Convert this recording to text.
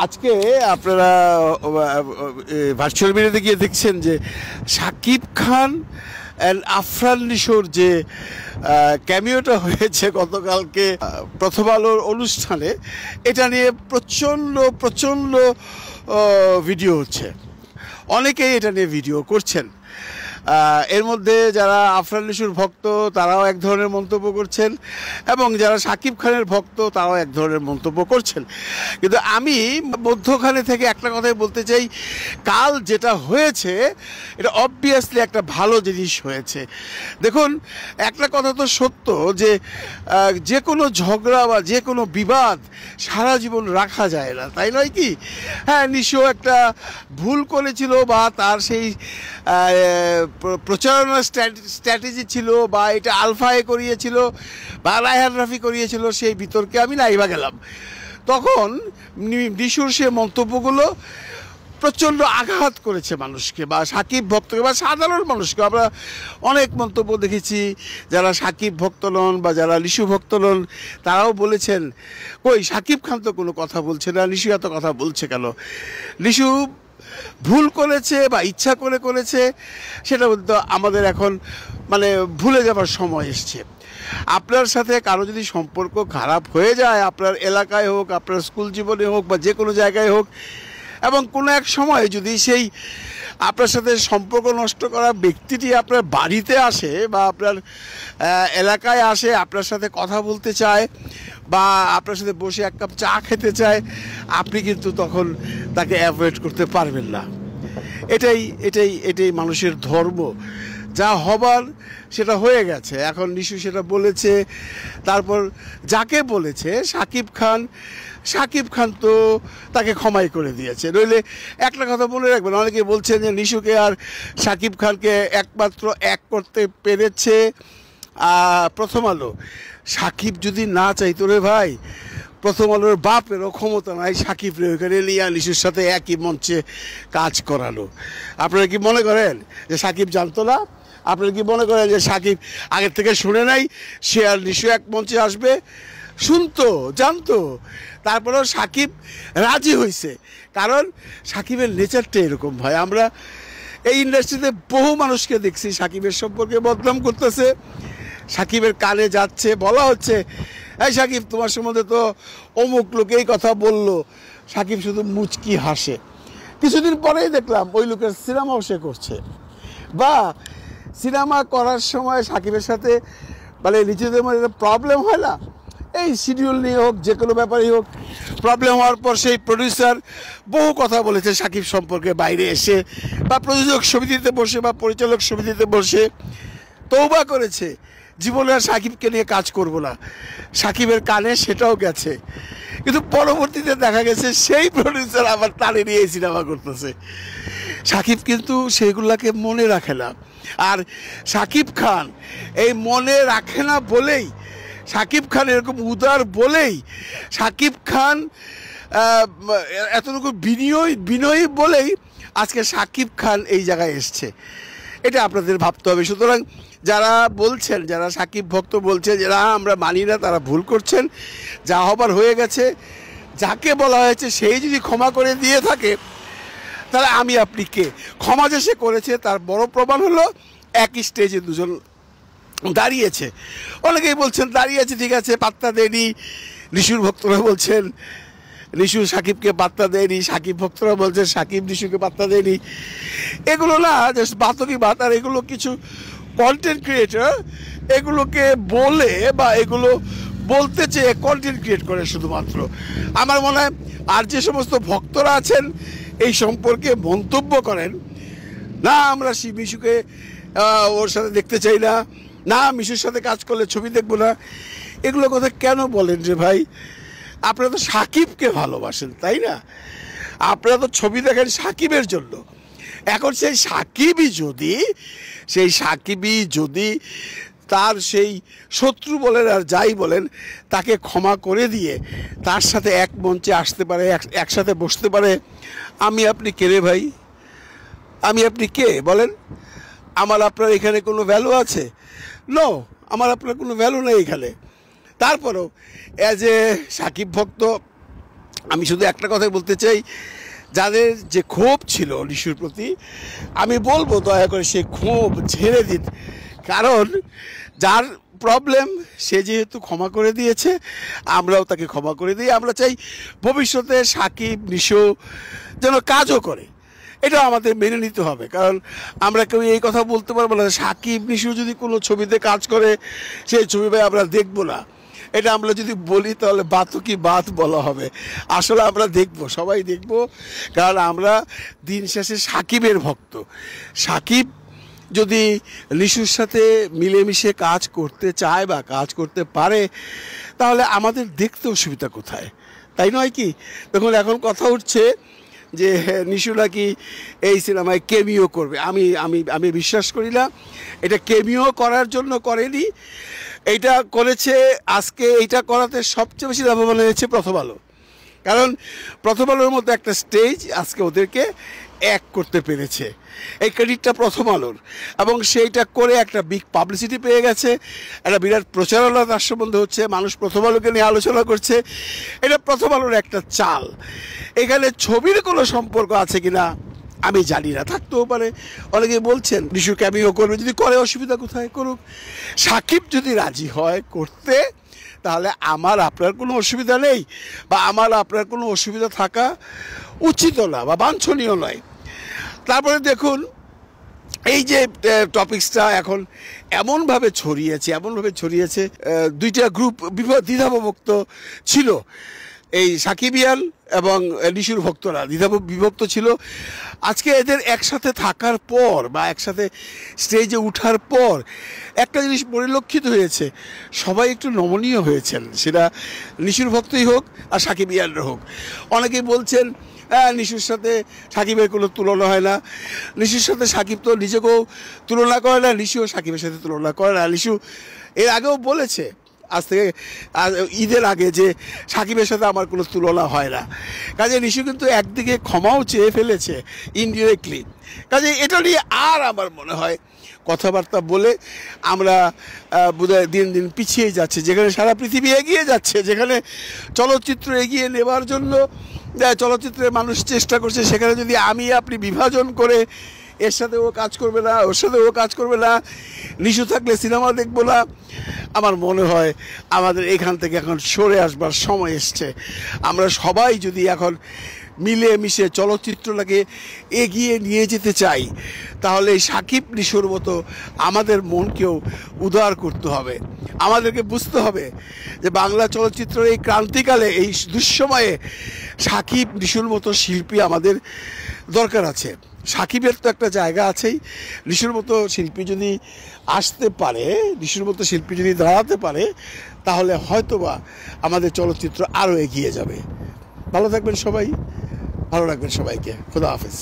আজকে আপনারা ভার্চুয়াল মিডিয়াতে গিয়ে দেখছেন যে শাকিব খান অ্যান্ড আফরান নিশোর যে ক্যামিওটা হয়েছে গতকালকে প্রথম আলোর অনুষ্ঠানে, এটা নিয়ে প্রচণ্ড প্রচণ্ড ভিডিও হচ্ছে। অনেকেই এটা নিয়ে ভিডিও করছেন। এর মধ্যে যারা আফরান নিশোর ভক্ত তারাও এক ধরনের মন্তব্য করছেন, এবং যারা শাকিব খানের ভক্ত তারাও এক ধরনের মন্তব্য করছেন। কিন্তু আমি মধ্যখানে থেকে একটা কথাই বলতে চাই, কাল যেটা হয়েছে এটা অবভিয়াসলি একটা ভালো জিনিস হয়েছে। দেখুন, একটা কথা তো সত্য যে যে কোনো ঝগড়া বা যে কোনো বিবাদ সারা জীবন রাখা যায় না, তাই নয় কি? হ্যাঁ, নিশো একটা ভুল করেছিল, বা তার সেই প্রচারণার স্ট্র্যাটেজি ছিল, বা এটা আলফায়ে করিয়েছিল বা রায়হান রাফি করিয়েছিল, সেই বিতর্কে আমি নাইবা গেলাম। তখন নিশোর সে মন্তব্যগুলো প্রচণ্ড আঘাত করেছে মানুষকে, বা সাকিব ভক্তকে বা সাধারণ মানুষকে। আমরা অনেক মন্তব্য দেখেছি, যারা সাকিব ভক্ত নন বা যারা নিশো ভক্ত নন তারাও বলেছেন, কই সাকিব খান তো কোনো কথা বলছে না, নিশো এত কথা বলছে কেন? নিশো ভুল করেছে বা ইচ্ছা করে করেছে সেটা বলতে আমাদের এখন মানে ভুলে যাবার সময় এসছে। আপনার সাথে কারো যদি সম্পর্ক খারাপ হয়ে যায়, আপনার এলাকায় হোক, আপনার স্কুল জীবনে হোক, বা যে কোনো জায়গায় হোক, এবং কোনো এক সময় যদি সেই আপনার সাথে সম্পর্ক নষ্ট করা ব্যক্তিটি আপনার বাড়িতে আসে বা আপনার এলাকায় আসে, আপনার সাথে কথা বলতে চায় বা আপনার সাথে বসে এক কাপ চা খেতে চায়, আপনি কিন্তু তখন তাকে অ্যাভয়েড করতে পারবেন না। এটাই মানুষের ধর্ম। যা হবার সেটা হয়ে গেছে। এখন নিশো সেটা বলেছে, তারপর যাকে বলেছে শাকিব খান তো তাকে ক্ষমাই করে দিয়েছে। নইলে একটা কথা বলে রাখবেন, অনেকে বলছেন যে নিশোকে আর শাকিব খানকে একমাত্র এক করতে পেরেছে প্রথম আলো। শাকিব যদি না চাইতো রে ভাই, প্রথম আলোর বাপেরও ক্ষমতা নাই সাকিব রে ওইখানে লিয়া নিশোর সাথে একই মঞ্চে কাজ করালো। আপনারা কি মনে করেন যে সাকিব জানতো না? আপনারা কি মনে করেন যে সাকিব আগের থেকে শুনে নাই সে আর নিশো এক মঞ্চে আসবে? শুনতো, জানতো, তারপরেও সাকিব রাজি হয়েছে। কারণ সাকিবের নেচারটা এরকম ভাই। আমরা এই ইন্ডাস্ট্রিতে বহু মানুষকে দেখছি সাকিবের সম্পর্কে বদনাম করতেছে, সাকিবের কানে যাচ্ছে, বলা হচ্ছে এই সাকিব তোমার সম্বন্ধে তো অমুক লোক এই কথা বললো, সাকিব শুধু মুচকি হাসে। কিছুদিন পরেই দেখলাম ওই লোকের সিনেমাও সে করছে, বা সিনেমা করার সময় সাকিবের সাথে মানে নিজেদের মধ্যে একটা প্রবলেম হয় না, এই শিডিউল নিয়ে হোক, যে কোনো ব্যাপারেই হোক, প্রবলেম হওয়ার পর সেই প্রডিউসার বহু কথা বলেছে সাকিব সম্পর্কে বাইরে এসে, বা প্রযোজক সমিতিতে বসে বা পরিচালক সমিতিতে বসে তৌবা করেছে, জীবনে আর সাকিবকে নিয়ে কাজ করব না। সাকিবের কানে সেটাও গেছে, কিন্তু পরবর্তীতে দেখা গেছে সেই প্রডিউসার আবার তারে নিয়ে সিনেমা করতেছে। সাকিব কিন্তু সেইগুলাকে মনে রাখে না। আর সাকিব খান এই মনে রাখে না বলেই, সাকিব খান এরকম উদার বলেই, সাকিব খান এতটুকু বিনয়ী বলেই আজকে সাকিব খান এই জায়গায় এসছে। এটা আপনাদের ভাবতে হবে। সুতরাং যারা বলছেন, যারা সাকিব ভক্ত বলছে যারা আমরা মানি না, তারা ভুল করছেন। যা হবার হয়ে গেছে, যাকে বলা হয়েছে সেই যদি ক্ষমা করে দিয়ে থাকে, তাহলে আমি আপনি কে? ক্ষমা যে সে করেছে তার বড় প্রমাণ হলো একই স্টেজে দুজন দাঁড়িয়েছে। অনেকেই বলছেন দাঁড়িয়েছে, ঠিক আছে, পাত্তা দেয়নি। নিশোর ভক্তরা বলছেন নিশো সাকিবকে পাত্তা দেয়নি, সাকিব ভক্তরা বলছেন সাকিব নিশোকে পাত্তা দেয়নি। এগুলো না জাস্ট বাতকি বাত। আর এগুলো কিছু কন্টেন্ট ক্রিয়েটর এগুলোকে বলে বা এগুলো বলতে চেয়ে কন্টেন্ট ক্রিয়েট করে শুধুমাত্র। আমার মনে হয় আর যে সমস্ত ভক্তরা আছেন এই সম্পর্কে মন্তব্য করেন, না আমরা মিশুকে ওর সাথে দেখতে চাই না, না মিশুর সাথে কাজ করলে ছবি দেখবো না, এগুলো কথা কেন বলেন রে ভাই? আপনারা তো সাকিবকে ভালোবাসেন, তাই না? আপনারা তো ছবি দেখেন সাকিবের জন্য। এখন সেই সাকিবই যদি তার সেই শত্রু বলেন আর যাই বলেন তাকে ক্ষমা করে দিয়ে তার সাথে এক মঞ্চে আসতে পারে, একসাথে বসতে পারে, আমি আপনি কে রে ভাই? আমি আপনি কে বলেন? আমার আপনার এখানে কোনো ভ্যালু আছে? নো, আমার আপনার কোনো ভ্যালু নেই এখানে। তারপরেও অ্যাজ এ সাকিব ভক্ত আমি শুধু একটা কথাই বলতে চাই, যাদের যে ক্ষোভ ছিল নিশুর প্রতি, আমি বলবো দয়া করে সে ক্ষোভ ঝেড়ে দিন। কারণ যার প্রবলেম সে যেহেতু ক্ষমা করে দিয়েছে, আমরাও তাকে ক্ষমা করে দিই। আমরা চাই ভবিষ্যতে সাকিব নিশো যেন কাজও করে, এটা আমাদের মেনে নিতে হবে। কারণ আমরা কেউ এই কথা বলতে পারবো না সাকিব নিশো যদি কোনো ছবিতে কাজ করে সেই ছবি ভাই আমরা দেখবো না। এটা আমরা যদি বলি তাহলে বাতও কি বাত বলা হবে। আসলে আমরা দেখব, সবাই দেখব, কারণ আমরা দিন শেষে সাকিবের ভক্ত। সাকিব যদি নিশুর সাথে মিলেমিশে কাজ করতে চায় বা কাজ করতে পারে, তাহলে আমাদের দেখতে অসুবিধা কোথায়, তাই নয় কি? দেখুন এখন কথা উঠছে যে নিশু নাকি এই সিনেমায় কেমিও করবে। আমি আমি আমি বিশ্বাস করি না। এটা কেমিও করার জন্য করেনি, এইটা করেছে, আজকে এইটা করাতে সবচেয়ে বেশি লাভবান হয়েছে প্রথম আলো। কারণ প্রথম আলোর মতো একটা স্টেজ আজকে ওদেরকে এক করতে পেরেছে, এই ক্রেডিটটা প্রথম আলোর। এবং সেইটা করে একটা বিগ পাবলিসিটি পেয়ে গেছে, একটা বিরাট প্রচারণা তার সম্বন্ধে হচ্ছে, মানুষ প্রথম আলোকে নিয়ে আলোচনা করছে। এটা প্রথম আলোর একটা চাল। এখানে ছবির কোনো সম্পর্ক আছে কিনা আমি জানি না, থাকতেও পারে। অনেকে বলছেন নিশু ক্যামিও করবে, যদি করে অসুবিধা কোথায়, করুক। সাকিব যদি রাজি হয় করতে, তাহলে আমার আপনার কোনো অসুবিধা নেই, বা আমার আপনার কোনো অসুবিধা থাকা উচিত না বা বাঞ্ছনীয় নয়। তারপরে দেখুন এই যে টপিকসটা এখন এমনভাবে ছড়িয়েছে, দুইটা গ্রুপ দ্বিধাবিভক্ত ছিল। এই সাকিবিয়ান এবং নিশুর ভক্তরা বিভক্ত ছিল। আজকে এদের একসাথে থাকার পর বা একসাথে স্টেজে ওঠার পর একটা জিনিস পরিলক্ষিত হয়েছে, সবাই একটু নমনীয় হয়েছেন, সেটা নিশুর ভক্তই হোক আর সাকিবিয়ানরা হোক। অনেকেই বলছেন নিশুর সাথে সাকিবের কোনো তুলনা হয় না, নিশুর সাথে সাকিব তো নিজেকেও তুলনা করে না, নিশুও সাকিবের সাথে তুলনা করে না। নিশু এর আগেও বলেছে, আজ থেকে ঈদের আগে, যে সাকিবের সাথে আমার কোনো তুলনা হয় না। কাজে নিশু কিন্তু একদিকে ক্ষমাও চেয়ে ফেলেছে ইনডিরেক্টলি। কাজে এটা নিয়ে আর আমার মনে হয় কথাবার্তা বলে আমরা বোধহয় দিন দিন পিছিয়ে যাচ্ছে। যেখানে সারা পৃথিবী এগিয়ে যাচ্ছে, যেখানে চলচ্চিত্র এগিয়ে নেবার জন্য চলচ্চিত্রের মানুষ চেষ্টা করছে, সেখানে যদি আমি আপনি বিভাজন করে এর সাথে ও কাজ করবে না, ওর সাথে ও কাজ করবে না, নিশু থাকলে সিনেমা দেখবো না, আমার মনে হয় আমাদের এখান থেকে এখন সরে আসবার সময় এসছে। আমরা সবাই যদি এখন মিলে মিশে চলচ্চিত্রটাকে এগিয়ে নিয়ে যেতে চাই, তাহলে সাকিব নিশুর মতো আমাদের মনকেও উদার করতে হবে। আমাদেরকে বুঝতে হবে যে বাংলা চলচ্চিত্রের এই ক্রান্তিকালে, এই দুঃসময়ে সাকিব নিশুর মতো শিল্পী আমাদের দরকার আছে। সাকিবের তো একটা জায়গা আছেই, নিশুর মতো শিল্পী যদি আসতে পারে, নিশুর মতো শিল্পী যদি দাঁড়াতে পারে, তাহলে হয়তোবা আমাদের চলচ্চিত্র আরও এগিয়ে যাবে। ভালো থাকবেন সবাই, ভালো রাখবেন সবাইকে। খোদা হাফেজ।